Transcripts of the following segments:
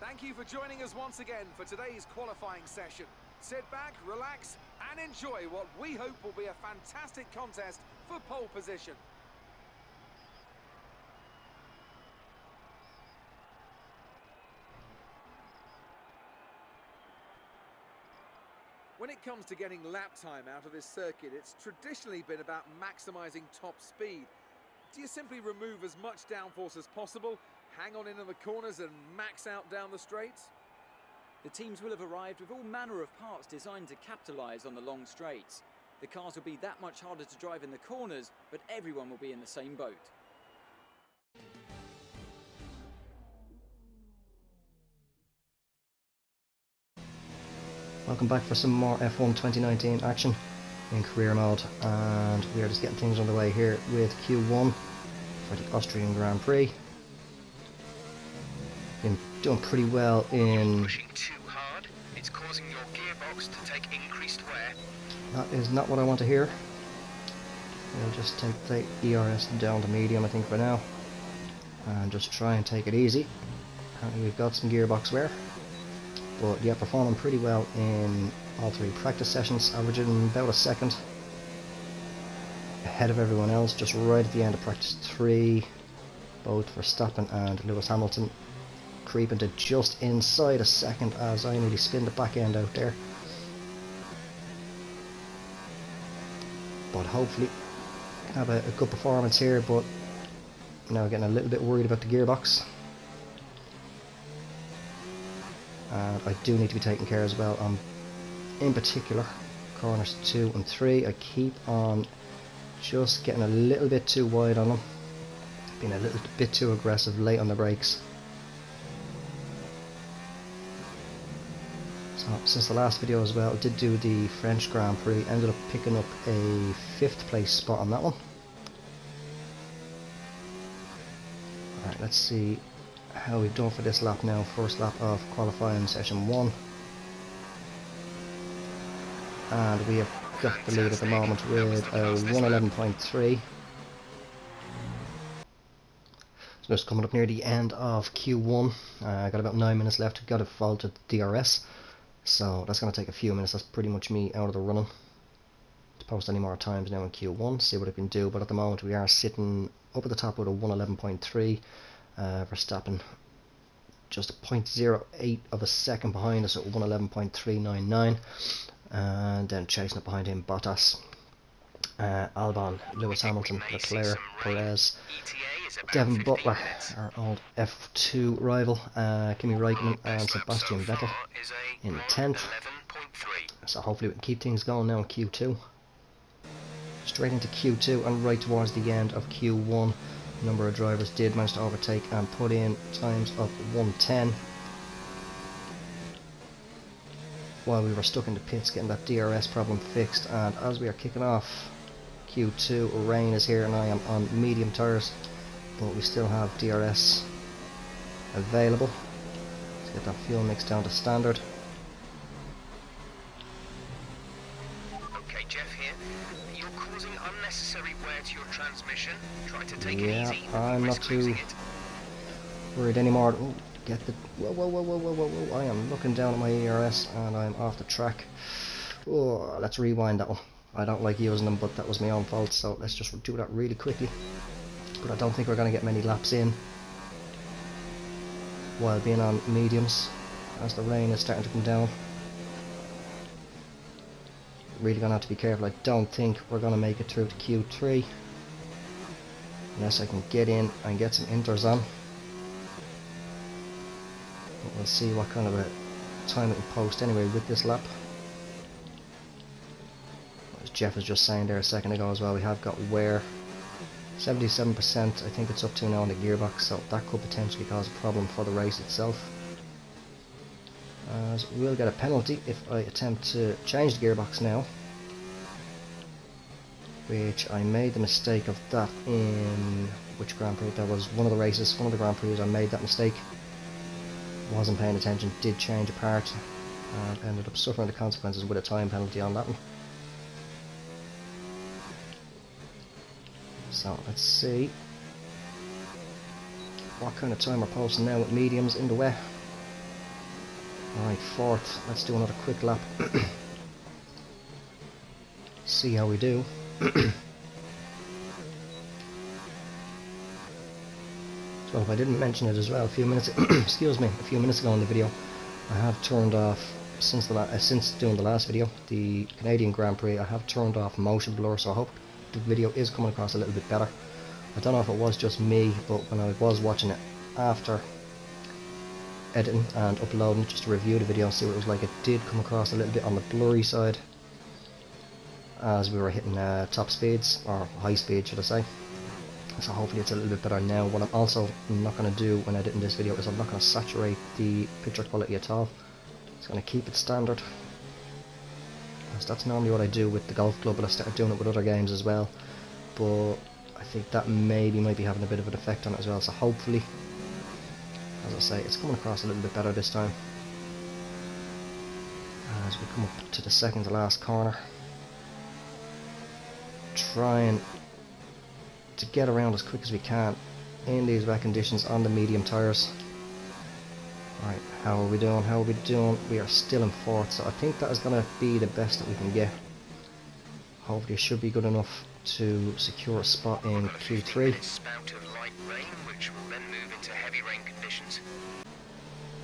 Thank you for joining us once again for today's qualifying session. Sit back, relax, and enjoy what we hope will be a fantastic contest for pole position. When it comes to getting lap time out of this circuit, it's traditionally been about maximising top speed. Do you simply remove as much downforce as possible, hang on into the corners and max out down the straights? The teams will have arrived with all manner of parts designed to capitalise on the long straights. The cars will be that much harder to drive in the corners, but everyone will be in the same boat. Welcome back for some more F1 2019 action in career mode, and we are just getting things underway here with Q1 for the Austrian Gran Prix. Been doing pretty well in... Pushing too hard. It's causing your gearbox to take increased wear. That is not what I want to hear. We'll just take the ERS down to medium, I think, for now, and just try and take it easy. Apparently we've got some gearbox wear. But yeah, performing pretty well in all three practice sessions, averaging about a second ahead of everyone else, just right at the end of practice 3. Both Verstappen and Lewis Hamilton creeping to just inside a second as I nearly spin the back end out there. But hopefully can have a good performance here, but now getting a little bit worried about the gearbox. And I do need to be taking care as well on, in particular, corners 2 and 3. I keep on just getting a little bit too wide on them, being a little bit too aggressive late on the brakes. So since the last video as well, I did do the French Grand Prix, ended up picking up a 5th place spot on that one. Alright, let's see how we've done for this lap now. First lap of qualifying session 1, and we have got the lead at the moment with a 1:11.3. So just coming up near the end of Q1. I got about 9 minutes left. Got a fault at the DRS, so that's going to take a few minutes. That's pretty much me out of the running to post any more times now in Q1, see what I can do. But at the moment we are sitting up at the top with a 1:11.3. Verstappen just a 0.08 of a second behind us at 1:11.399, and then chasing up behind him Bottas, Albon, Lewis Hamilton, Leclerc, Perez, Devon Butler, our old F2 rival, Kimi Raikkonen and Sebastian Vettel in 10th. So hopefully we can keep things going now in Q2. Straight into Q2 and right towards the end of Q1. A number of drivers did manage to overtake and put in times of 1:10 while we were stuck in the pits getting that DRS problem fixed. And as we are kicking off Q2, rain is here and I am on medium tyres, but we still have DRS available. Let's get that fuel mix down to standard. Okay, Jeff here. You're causing unnecessary wear to your transmission. Try to take it easy. I'm not too worried anymore. Ooh, get the whoa. I am looking down at my ERS and I'm off the track. Oh, let's rewind that one. I don't like using them, but that was my own fault, so let's just do that really quickly. But I don't think we're going to get many laps in while being on mediums as the rain is starting to come down. Really going to have to be careful. I don't think we're going to make it through to Q3 unless I can get in and get some inters on. But we'll see what kind of a time we can post anyway with this lap. As Jeff was just saying there a second ago as well, we have got wear. 77% I think it's up to now on the gearbox, so that could potentially cause a problem for the race itself. As we'll get a penalty if I attempt to change the gearbox now, which I made the mistake of that in which Grand Prix? That was one of the races, one of the Grand Prix I made that mistake. Wasn't paying attention, did change a part, and ended up suffering the consequences with a time penalty on that one. So let's see what kind of time we're posting now with mediums in the wet. Alright, fourth. Let's do another quick lap. See how we do. So if I didn't mention it as well, a few minutes excuse me, a few minutes ago in the video, I have turned off, since doing the last video, the Canadian Grand Prix, I have turned off motion blur, so I hope the video is coming across a little bit better. I don't know if it was just me, but when I was watching it after editing and uploading just to review the video and see what it was like, it did come across a little bit on the blurry side as we were hitting top speeds, or high speed should I say. So hopefully it's a little bit better now. What I'm also not going to do when editing this video is I'm not going to saturate the picture quality at all. It's going to keep it standard. Because that's normally what I do with the golf club, but I started doing it with other games as well. But I think that maybe might be having a bit of an effect on it as well. So hopefully, as I say, it's coming across a little bit better this time. As we come up to the second to last corner. Trying to get around as quick as we can in these wet conditions on the medium tyres. Right, how are we doing? How are we doing? We are still in fourth, so I think that is going to be the best that we can get. Hopefully it should be good enough to secure a spot in Q3. Spout of light rain, which will then move into heavy rain conditions.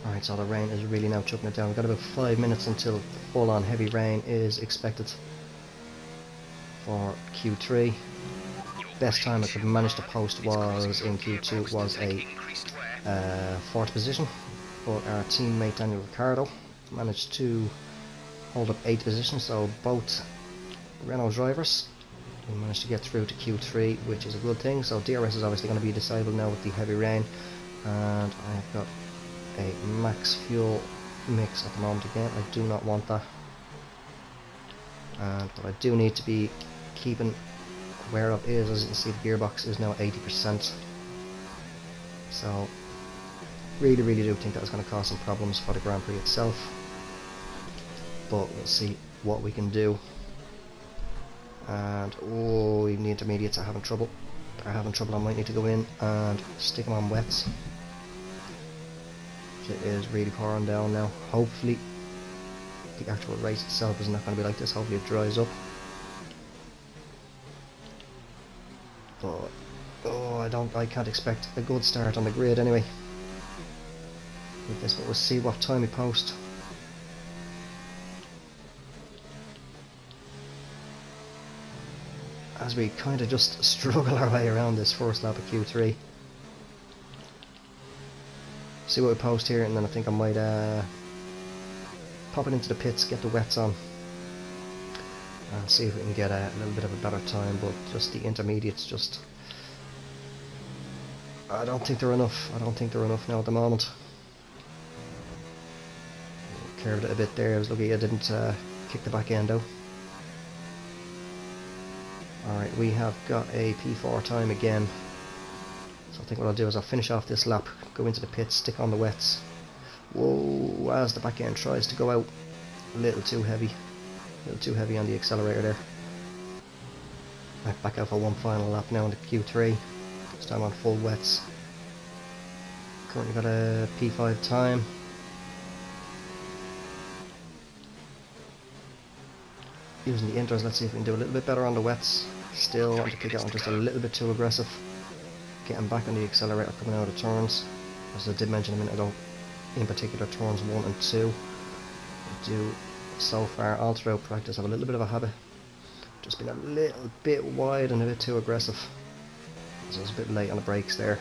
Alright, so the rain is really now chucking it down. We've got about 5 minutes until full on heavy rain is expected for Q3. Best time I could manage to post was in Q2 was a 4th position, but our teammate Daniel Ricciardo managed to hold up 8th position, so both Renault drivers we managed to get through to Q3, which is a good thing. So DRS is obviously going to be disabled now with the heavy rain, and I've got a max fuel mix at the moment again. I do not want that, but I do need to be keeping aware of is, as you can see, the gearbox is now 80%. So really do think that is going to cause some problems for the Grand Prix itself, but we'll see what we can do. And oh, even the intermediates are having trouble. I might need to go in and stick them on wets. It is really pouring down now. Hopefully the actual race itself is not going to be like this. Hopefully it dries up. But oh, I can't expect a good start on the grid anyway with this, but we'll see what time we post. As we kind of just struggle our way around this first lap of Q3. See what we post here, and then I think I might pop it into the pits, get the wets on, and see if we can get a little bit of a better time. But just the intermediates, just I don't think they're enough. Now at the moment. Curved it a bit there. I was lucky I didn't kick the back end out. Alright, we have got a P4 time again. So I think what I'll do is I'll finish off this lap, go into the pits, stick on the wets. Whoa, as the back end tries to go out. A little too heavy on the accelerator there. Back out for one final lap now into Q3. This time on full wets. Currently got a P5 time. Using the inters, let's see if we can do a little bit better on the wets. Still want to kick out just a little bit too aggressive. Getting back on the accelerator coming out of turns. As I did mention a minute ago, in particular turns 1 and 2. I do so far all throughout practice have a little bit of a habit. Just been a little bit wide and a bit too aggressive. So I was a bit late on the brakes there.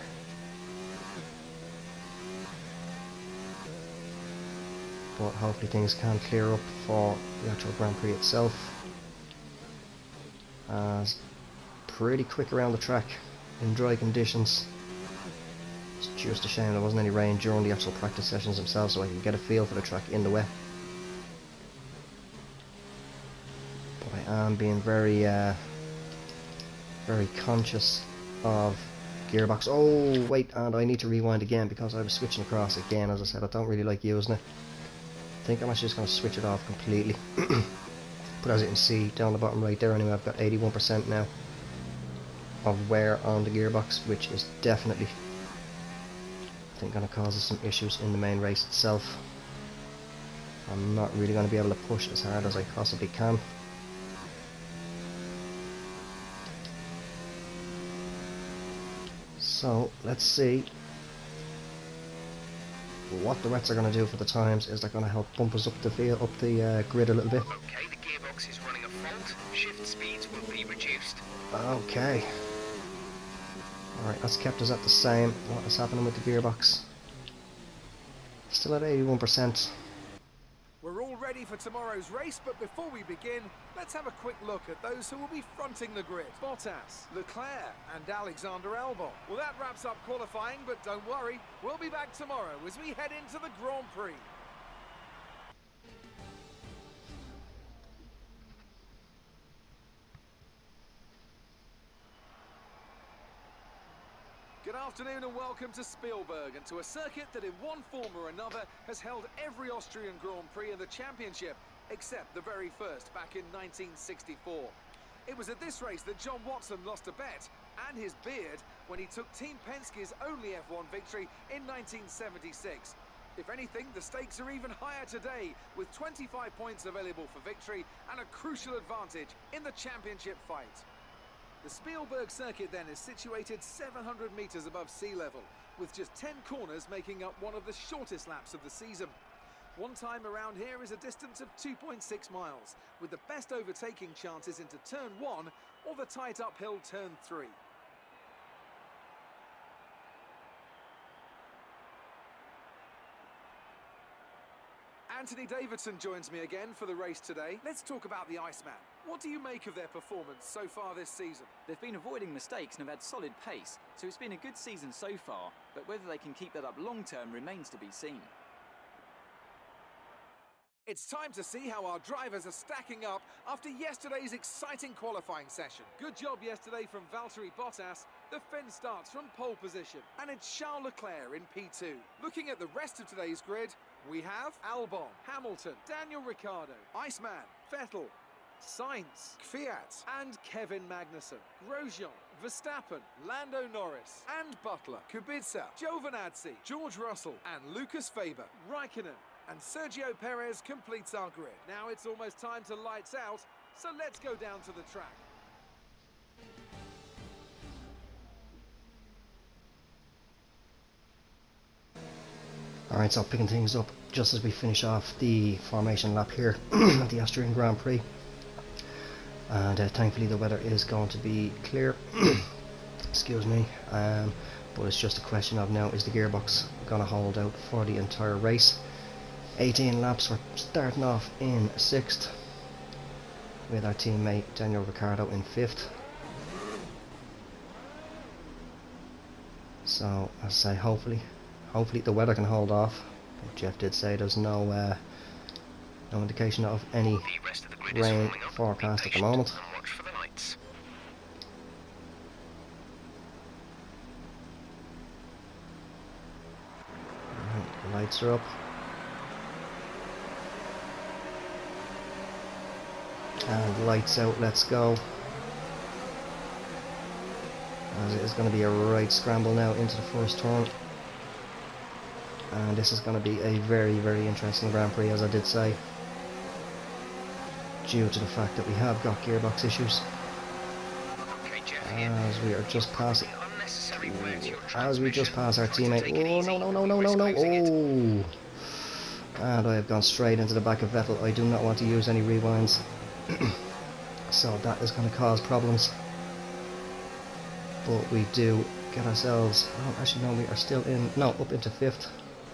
But hopefully things can clear up for the actual Grand Prix itself. As pretty quick around the track in dry conditions. It's just a shame there wasn't any rain during the actual practice sessions themselves, so I could get a feel for the track in the wet. But I am being very conscious of gearbox. Oh wait, and I need to rewind again because I was switching across again. As I said, I don't really like using it. I think I'm actually just going to switch it off completely. But as you can see down the bottom right there, anyway, I've got 81% now of wear on the gearbox, which is definitely, I think, going to cause us some issues in the main race itself. I'm not really going to be able to push as hard as I possibly can. So let's see what the wets are going to do for the times. Is they're going to help bump us up the field, up the grid a little bit. Okay, the gearbox is running a fault. Shift speeds will be reduced. Okay. Alright, that's kept us at the same. What is happening with the gearbox? Still at 81%. We're all ready for tomorrow's race, but before we begin, let's have a quick look at those who will be fronting the grid. Bottas, Leclerc and Alexander Albon. Well, that wraps up qualifying, but don't worry, we'll be back tomorrow as we head into the Grand Prix. Good afternoon and welcome to Spielberg, and to a circuit that in one form or another has held every Austrian Grand Prix in the championship, except the very first back in 1964. It was at this race that John Watson lost a bet and his beard when he took Team Penske's only F1 victory in 1976. If anything, the stakes are even higher today, with 25 points available for victory and a crucial advantage in the championship fight. The Spielberg circuit then is situated 700 metres above sea level, with just 10 corners making up one of the shortest laps of the season. One time around here is a distance of 2.6 miles, with the best overtaking chances into turn 1 or the tight uphill turn 3. Anthony Davidson joins me again for the race today. Let's talk about the Iceman. What do you make of their performance so far this season? They've been avoiding mistakes and have had solid pace, so it's been a good season so far, but whether they can keep that up long term remains to be seen. It's time to see how our drivers are stacking up after yesterday's exciting qualifying session. Good job yesterday from Valtteri Bottas. The Finn starts from pole position, and it's Charles Leclerc in P2. Looking at the rest of today's grid, we have Albon, Hamilton, Daniel Ricciardo, Iceman, Vettel, Sainz, Kvyat and Kevin Magnussen, Grosjean, Verstappen, Lando Norris and Butler, Kubica, Giovinazzi, George Russell and Lucas Faber, Raikkonen and Sergio Perez completes our grid. Now it's almost time to lights out, so let's go down to the track. Alright, so picking things up just as we finish off the formation lap here at the Austrian Grand Prix. And thankfully the weather is going to be clear. Excuse me. But it's just a question of now, is the gearbox going to hold out for the entire race? 18 laps, we're starting off in 6th with our teammate Daniel Ricciardo in 5th. So as I say, hopefully the weather can hold off. But Jeff did say there's no indication of any rain forecast at the moment. Watch for the lights. Right, the lights are up. And lights out, let's go. As it is going to be a right scramble now into the first turn. And this is going to be a very, very interesting Grand Prix, as I did say, due to the fact that we have got gearbox issues. As we are just passing, as we just pass our teammate. Oh no! Oh! And I have gone straight into the back of Vettel. I do not want to use any rewinds. So that is going to cause problems. But we do get ourselves... Oh, actually no, we are still in... No, up into 5th.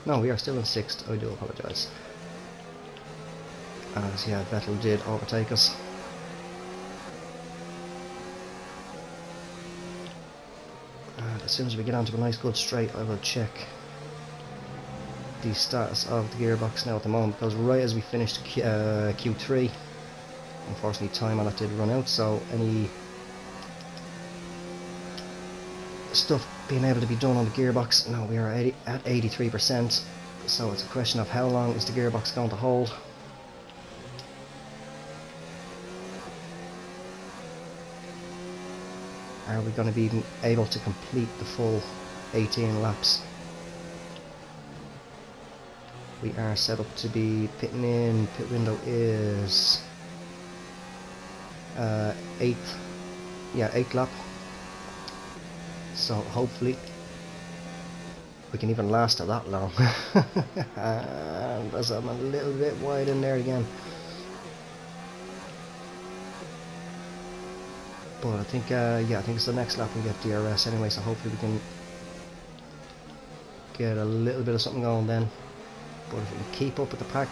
No, we are still in 6th. I do apologise. As yeah, Vettel did overtake us. And as soon as we get onto a nice good straight, I will check the status of the gearbox now at the moment, because right as we finished Q3, unfortunately time on it did run out, so any stuff being able to be done on the gearbox, now we are at 83%, so it's a question of how long is the gearbox going to hold. Are we going to be even able to complete the full 18 laps? We are set up to be pitting in. Pit window is 8th. Yeah, 8th lap. So hopefully we can even last it that long. And as I'm a little bit wide in there again. But I think, yeah, I think it's the next lap we get DRS anyway, so hopefully we can get a little bit of something going then. But if we can keep up with the pack,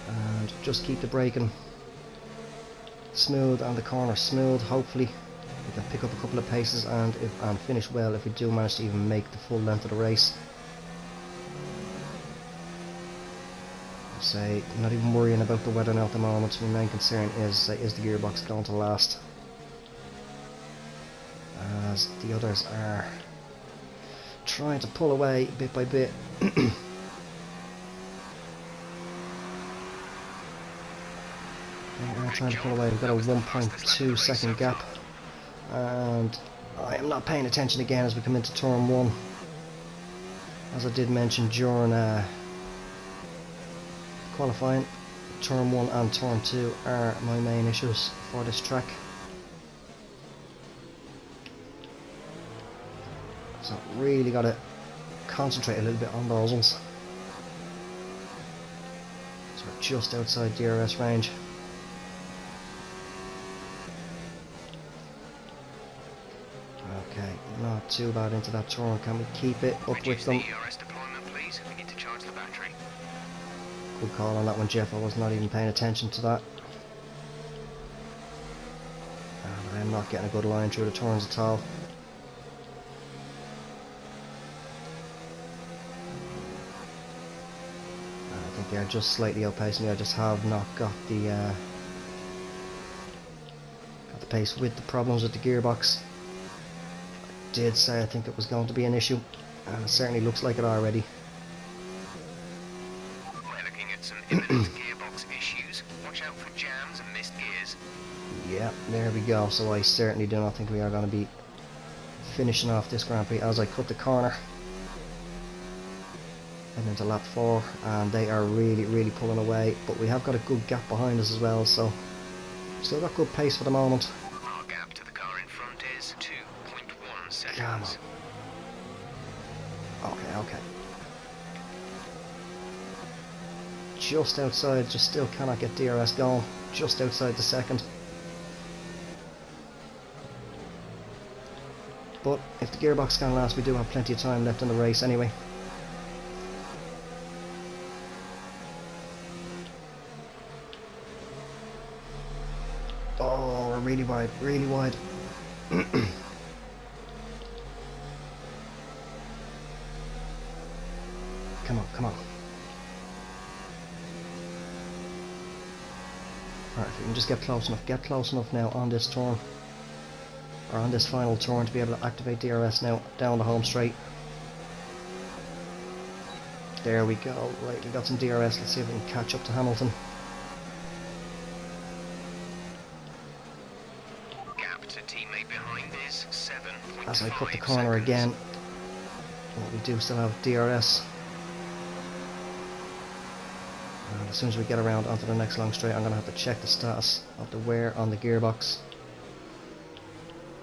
and just keep the braking smooth and the corner smooth, hopefully we can pick up a couple of paces and finish well if we do manage to even make the full length of the race. Say, not even worrying about the weather now at the moment. My main concern is the gearbox going to last, as the others are trying to pull away bit by bit. They are trying to pull away. We've got a 1.2 second gap, and I am not paying attention again as we come into turn 1. As I did mention during qualifying, turn 1 and turn 2 are my main issues for this track. So really got to concentrate a little bit on those ones. So we're just outside DRS range. Okay, not too bad into that turn. Can we keep it up with them? Good call on that one, Jeff. I was not even paying attention to that. And I am not getting a good line through the turns at all. I think they're just slightly outpacing me. I just have not got the pace with the problems with the gearbox. I did say I think it was going to be an issue, and it certainly looks like it already. Gearbox issues. Watch out for jams and missed gears. Yeah, there we go. So I certainly do not think we are going to be finishing off this Grand Prix as I cut the corner and into lap 4, and they are really pulling away, but we have got a good gap behind us as well, so still got good pace for the moment. Our gap to the car in front is 2.1 seconds. Come on. Okay. Just outside, just still cannot get DRS going, just outside the second. But if the gearbox can last, we do have plenty of time left in the race anyway. Oh, we're really wide. Come on. Alright, if we can just get close enough now on this turn, or on this final turn, to be able to activate DRS now down the home straight. There we go. Right, we got some DRS. Let's see if we can catch up to Hamilton. Gap to teammate behind is 7.5 As I cut the corner again, well, we do still have DRS. And as soon as we get around onto the next long straight, I'm going to have to check the status of the wear on the gearbox,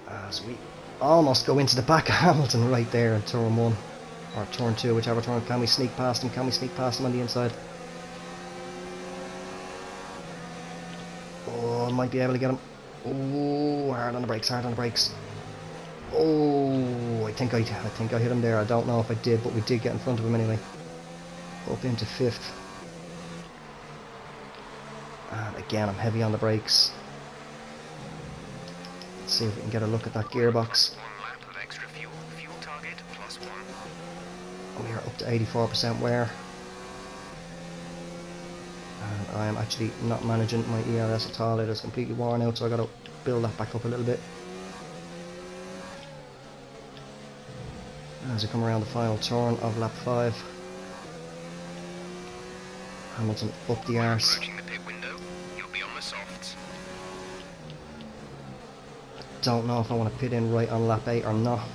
as we almost go into the back of Hamilton right there in turn 1 or turn 2, whichever turn. Can we sneak past him? On the inside? Oh, I might be able to get him. Oh, hard on the brakes. Oh, I think I hit him there. I don't know if I did, but we did get in front of him anyway. Up into 5th. And again, I'm heavy on the brakes. Let's see if we can get a look at that gearbox. We are up to 84% wear. And I am actually not managing my ERS at all. It is completely worn out, so I got to build that back up a little bit. As we come around the final turn of lap 5, Hamilton up the arse. Don't know if I want to pit in right on lap 8 or not.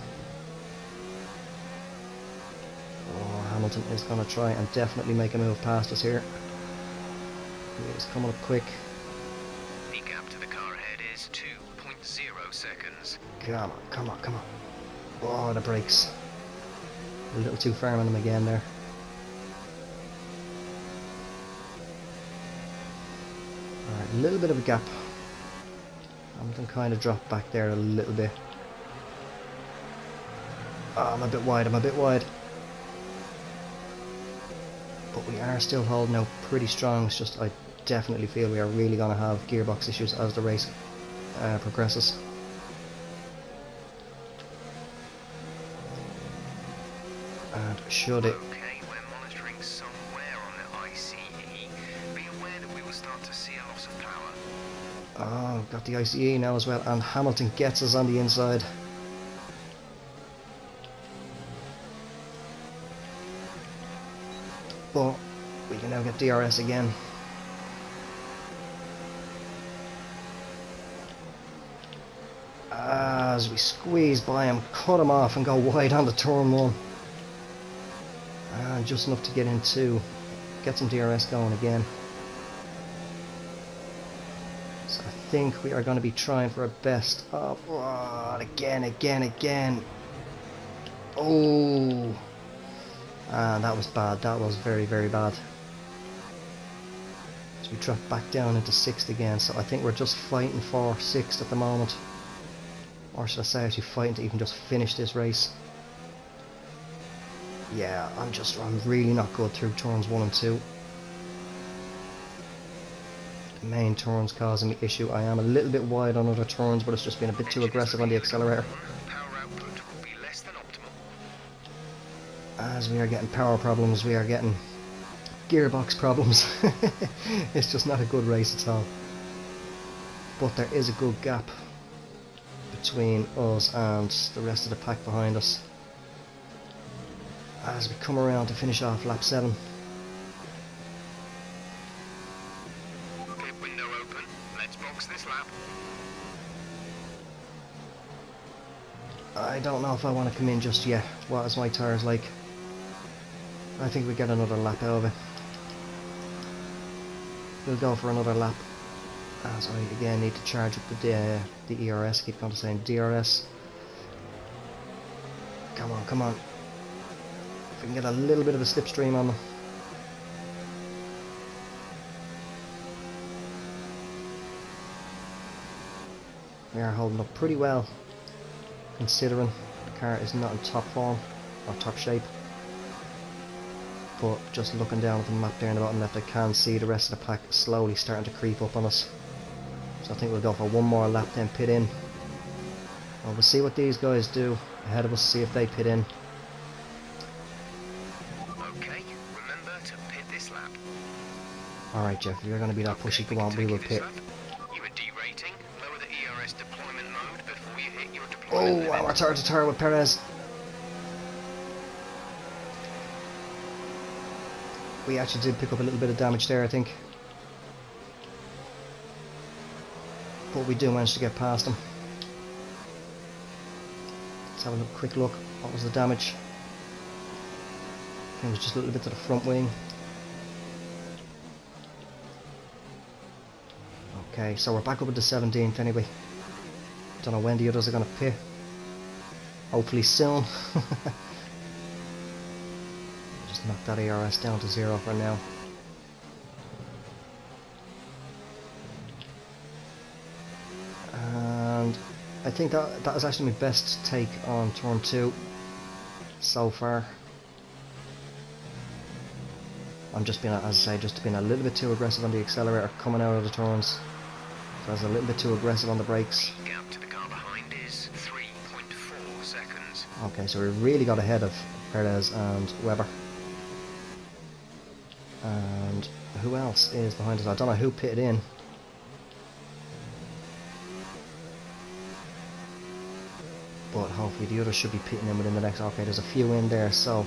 Hamilton is going to try and definitely make a move past us here. He's coming up quick. The gap to the car ahead is 2.0 seconds. Come on, come on, come on. Oh, the brakes. A little too firm on them again there. Alright, a little bit of a gap. Hamilton kind of dropped back there a little bit. Oh, I'm a bit wide, I'm a bit wide. But we are still holding out pretty strong. It's just I definitely feel we are really going to have gearbox issues as the race progresses. And should it... Okay, we're monitoring somewhere on the ICE. Be aware that we will start to see a loss of power. Oh, got the ICE now as well, and Hamilton gets us on the inside. But we can now get DRS again. As we squeeze by him, cut him off and go wide on the turn one. And just enough to get into, get some DRS going again. So I think we are going to be trying for a best of... Oh, again. Oh! And that was bad, that was very, very bad. So we dropped back down into 6th again, so I think we're just fighting for 6th at the moment. Or should I say actually fighting to even just finish this race. Yeah, I'm really not good through turns 1 and 2. The main turns causing me issue. I am a little bit wide on other turns, but it's just been a bit too aggressive on the accelerator. Power output will be less than optimal. As we are getting power problems, we are getting gearbox problems. It's just not a good race at all. But there is a good gap between us and the rest of the pack behind us. As we come around to finish off lap 7. Pit window open. Let's box this lap. I don't know if I want to come in just yet. What is my tyres like? I think we get another lap out of it. We'll go for another lap. As I again need to charge up the ERS. Keep on saying DRS. Come on, come on. If we can get a little bit of a slipstream on them. We are holding up pretty well, considering the car is not in top form or top shape. But just looking down at the map there in the bottom left, I can see the rest of the pack slowly starting to creep up on us. So I think we'll go for one more lap, then pit in. Well, we'll see what these guys do ahead of us, see if they pit in. Okay, remember to pit this lap. Alright Jeff, if you're going to be that pushy, go on, we will pit. You are derating. Lower the ERS deployment mode before you hit your deployment limit. Oh, we're tire to tire with Perez. We actually did pick up a little bit of damage there, I think. But we do manage to get past him. Let's have a quick look. What was the damage? I think it was just a little bit to the front wing. Okay, so we're back up at the 17th anyway. Don't know when the others are going to pit. Hopefully soon. Just knock that ARS down to 0 for now. And I think that is actually my best take on turn 2 so far. I'm just being, as I say, just being a little bit too aggressive on the accelerator coming out of the turns. So I was a little bit too aggressive on the brakes. The gap to the car behind is 3.4 seconds. Okay, so we really got ahead of Perez and Webber. And who else is behind us? I don't know who pitted in. But hopefully the others should be pitting in within the next... Okay, there's a few in there, so...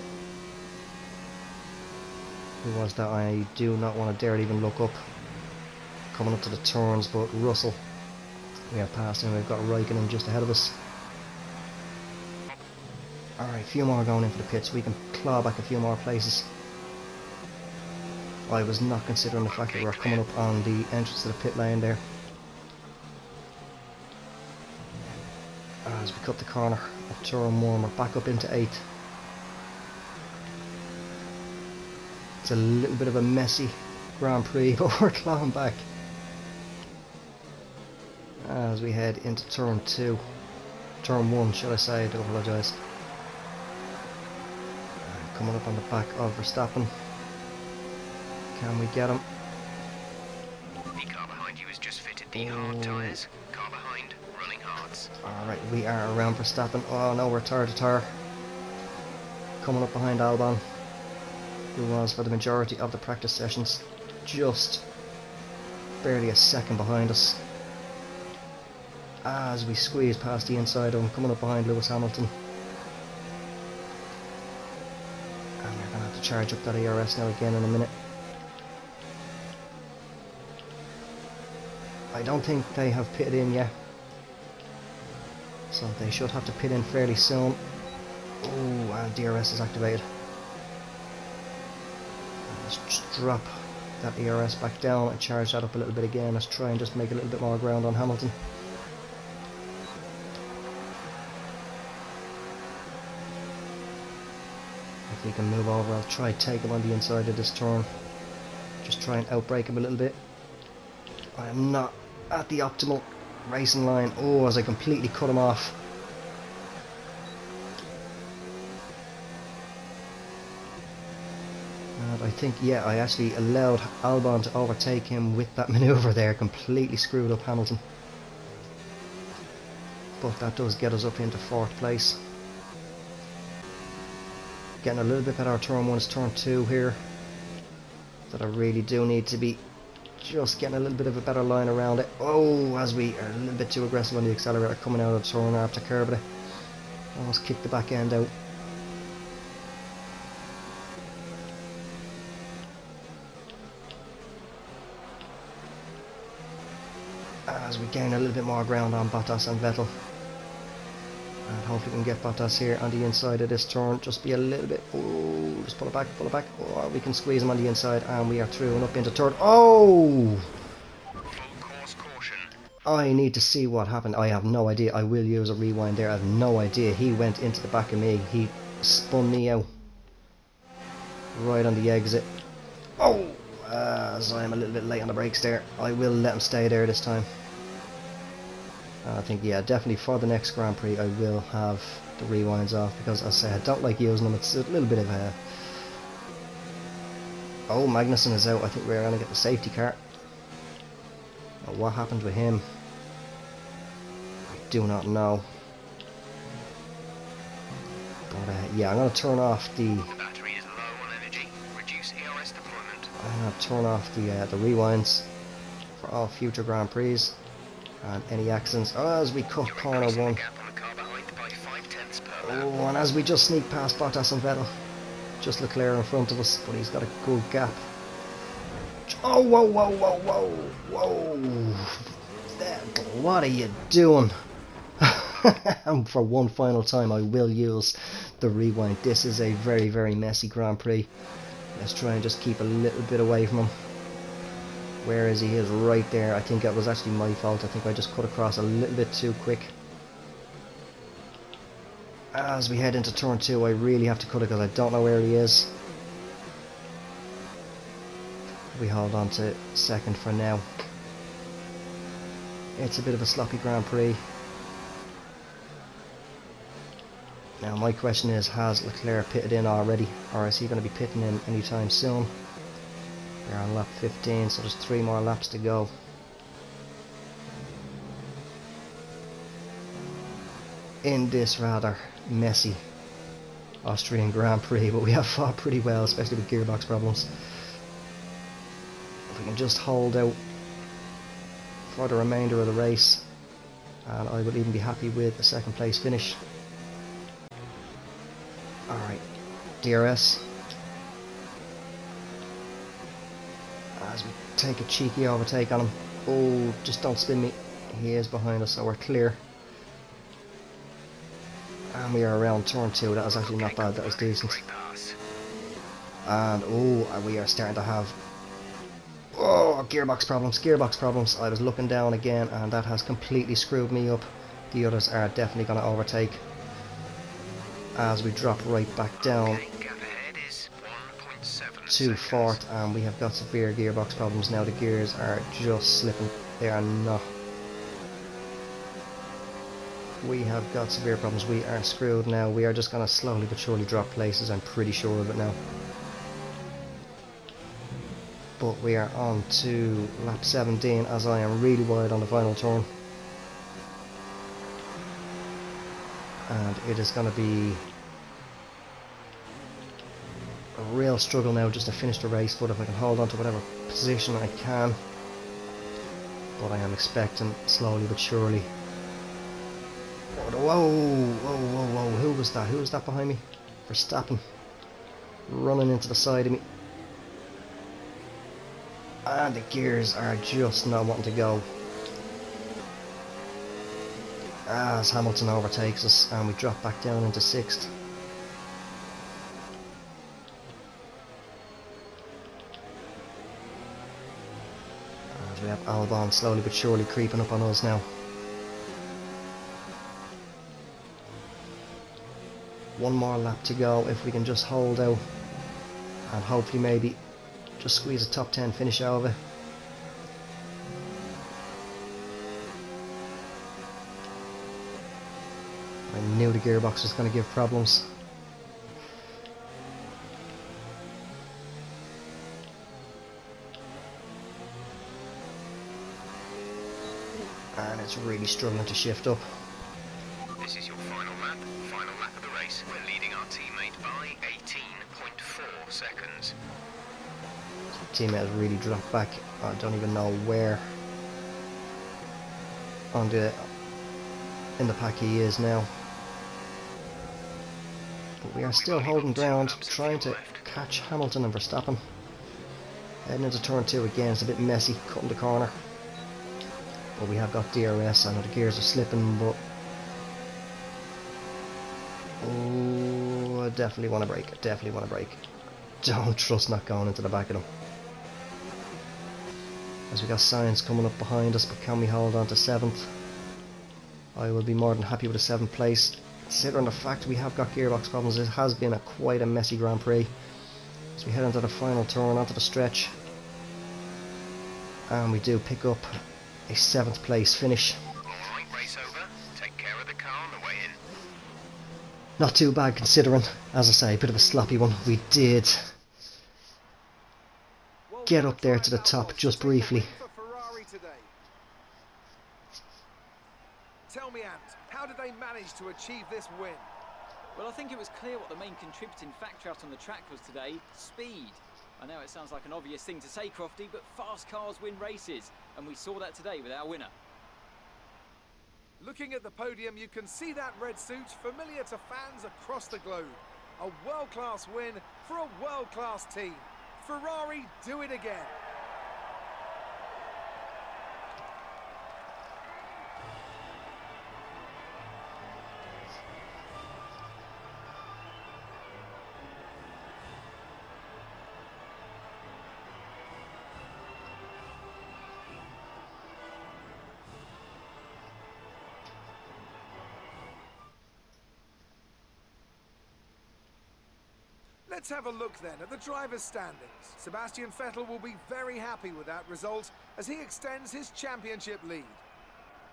Who was that? I do not want to dare even look up. Coming up to the turns, but Russell. We have passed him, we've got Raikkonen just ahead of us. Alright, a few more going in for the pits. We can claw back a few more places. I was not considering the fact that we're coming up on the entrance to the pit lane there. As we cut the corner of turn 1, we're back up into 8th. It's a little bit of a messy Grand Prix, but we're clawing back. As we head into turn 2. Turn 1, should I say, I do apologise. Coming up on the back of Verstappen. Can we get him? The car behind you has just fitted the hard tyres. Car behind, running hards. Alright, we are around Verstappen. Oh no, we're tire to tire. Coming up behind Albon, who was for the majority of the practice sessions just barely a second behind us. As we squeeze past the inside of him, coming up behind Lewis Hamilton. And we're going to have to charge up that ERS now again in a minute. I don't think they have pitted in yet, so they should have to pit in fairly soon. Oh, and DRS is activated. Let's just drop that ERS back down and charge that up a little bit again. Let's try and just make a little bit more ground on Hamilton. If he can move over, I'll try and take him on the inside of this turn. Just try and outbrake him a little bit. I am not at the optimal racing line. Oh, as I completely cut him off. And I think, yeah, I actually allowed Albon to overtake him with that manoeuvre there. Completely screwed up Hamilton. But that does get us up into 4th place. Getting a little bit better. Turn 1 is turn 2 here. That I really do need to be just getting a little bit of a better line around it. Oh, as we are a little bit too aggressive on the accelerator coming out of the turn after curve it. Almost kicked the back end out. As we gain a little bit more ground on Bottas and Vettel. And hopefully we can get Bottas here on the inside of this turn. Just be a little bit... Oh, just pull it back, pull it back. Oh, we can squeeze him on the inside and we are through and up into 3rd. Oh! Full course caution. I need to see what happened. I have no idea. I will use a rewind there. I have no idea. He went into the back of me. He spun me out. Right on the exit. Oh! As I am a little bit late on the brakes there. I will let him stay there this time. I think, yeah, definitely for the next Grand Prix I will have the rewinds off, because as I say, I don't like using them. It's a little bit of a... Oh, Magnussen is out. I think we're going to get the safety car. Now, what happened with him? I do not know. But yeah, I'm going to turn off the... The battery is low on energy. Reduce ERS deployment. I'm going to turn off the rewinds for all future Grand Prix. And any accidents, as we cut corner 1. Oh, and as we just sneak past Bottas and Vettel. Just Leclerc in front of us, but he's got a good gap. Oh, whoa, whoa, whoa, whoa, whoa. What are you doing? And for one final time I will use the rewind. This is a very, very messy Grand Prix. Let's try and just keep a little bit away from him. Where is he? He is right there. I think that was actually my fault. I think I just cut across a little bit too quick. As we head into turn 2, I really have to cut it because I don't know where he is. We hold on to 2nd for now. It's a bit of a sloppy Grand Prix. Now my question is, has Leclerc pitted in already, or is he going to be pitting in anytime soon? We're on lap 15, so there's 3 more laps to go. In this rather messy Austrian Gran Prix, but we have fought pretty well, especially with gearbox problems. If we can just hold out for the remainder of the race, and I will even be happy with a 2nd place finish. Alright, DRS. As we take a cheeky overtake on him. Oh, just don't spin me. He is behind us, so we're clear. And we are around turn 2. That was actually not bad, that was decent. Great pass. And oh, we are starting to have gearbox problems. I was looking down again and that has completely screwed me up. The others are definitely going to overtake as we drop right back down Okay, gap ahead is 1.7 to seconds. fourth, and we have got severe gearbox problems now. The gears are just slipping. They are not. We have got severe problems. We are screwed now. We are just going to slowly but surely drop places. I'm pretty sure of it now. But we are on to lap 17 as I am really wide on the final turn. And it is going to be a real struggle now just to finish the race, but if I can hold on to whatever position I can. But I am expecting slowly but surely. Whoa, who was that? Who was that behind me? Verstappen. Running into the side of me. And the gears are just not wanting to go. As Hamilton overtakes us and we drop back down into 6th. As we have Albon slowly but surely creeping up on us now. One more lap to go. If we can just hold out and hopefully maybe just squeeze a top 10 finish out of it. I knew the gearbox was going to give problems. And it's really struggling to shift up. This is your final lap of the race. We're leading our teammate by 18.4 seconds. Teammate has really dropped back. I don't even know where in the pack he is now. But we are still holding ground, trying to catch Hamilton and Verstappen. Heading into turn 2 again, it's a bit messy, cutting the corner. But we have got DRS, I know the gears are slipping, but oh, I definitely want to brake, Don't trust not going into the back of them. As we got Sainz coming up behind us, but can we hold on to 7th? I will be more than happy with a 7th place. Considering the fact we have got gearbox problems, it has been quite a messy Grand Prix. As we head into the final turn, onto the stretch. And we do pick up a 7th place finish. Alright, race over. Take care of the car on the way in. Not too bad considering, as I say, a bit of a sloppy one. We did get up there to the top just briefly. Tell me, Ant, how did they manage to achieve this win? Well, I think it was clear what the main contributing factor out on the track was today: speed. I know it sounds like an obvious thing to say, Crofty, but fast cars win races, and we saw that today with our winner. Looking at the podium, you can see that red suit familiar to fans across the globe. A world-class win for a world-class team. Ferrari do it again. Let's have a look then at the drivers' standings. Sebastian Vettel will be very happy with that result as he extends his championship lead.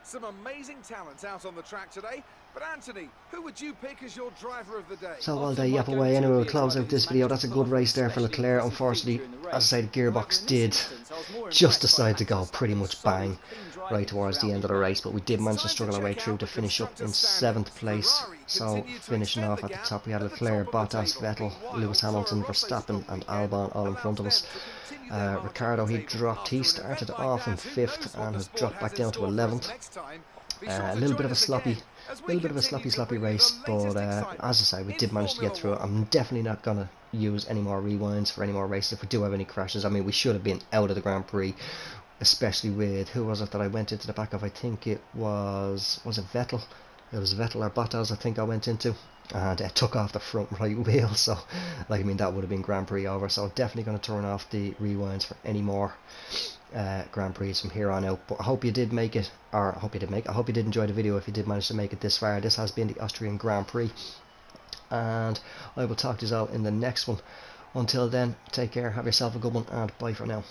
Some amazing talents out on the track today, but Anthony, who would you pick as your driver of the day? So while they yap away anyway, we'll close out this video. That's a good race there for Leclerc. Unfortunately, as I say, the gearbox did just decide to go pretty much bang right towards the end of the race, but we did manage to struggle our way through to finish up in 7th place. So finishing off at the top, we had Leclerc, Bottas, Vettel, Lewis Hamilton, Verstappen and Albon all in front of us. Ricciardo, he started off in 5th and has dropped back down to 11th. A little bit of a sloppy race, but as I say, we did manage to get through it. I'm definitely not going to use any more rewinds for any more races if we do have any crashes. I mean, we should have been out of the Grand Prix, especially with, who was it that I went into the back of? I think it was it Vettel? It was Vettel or Bottas I think I went into, and it took off the front right wheel, so like, I mean, that would have been Grand Prix over. So definitely going to turn off the rewinds for any more Grand Prix from here on out. But I hope you did make it, or I hope you did enjoy the video if you did manage to make it this far. This has been the Austrian Grand Prix, and I will talk to you all in the next one. Until then, take care, have yourself a good one, and bye for now.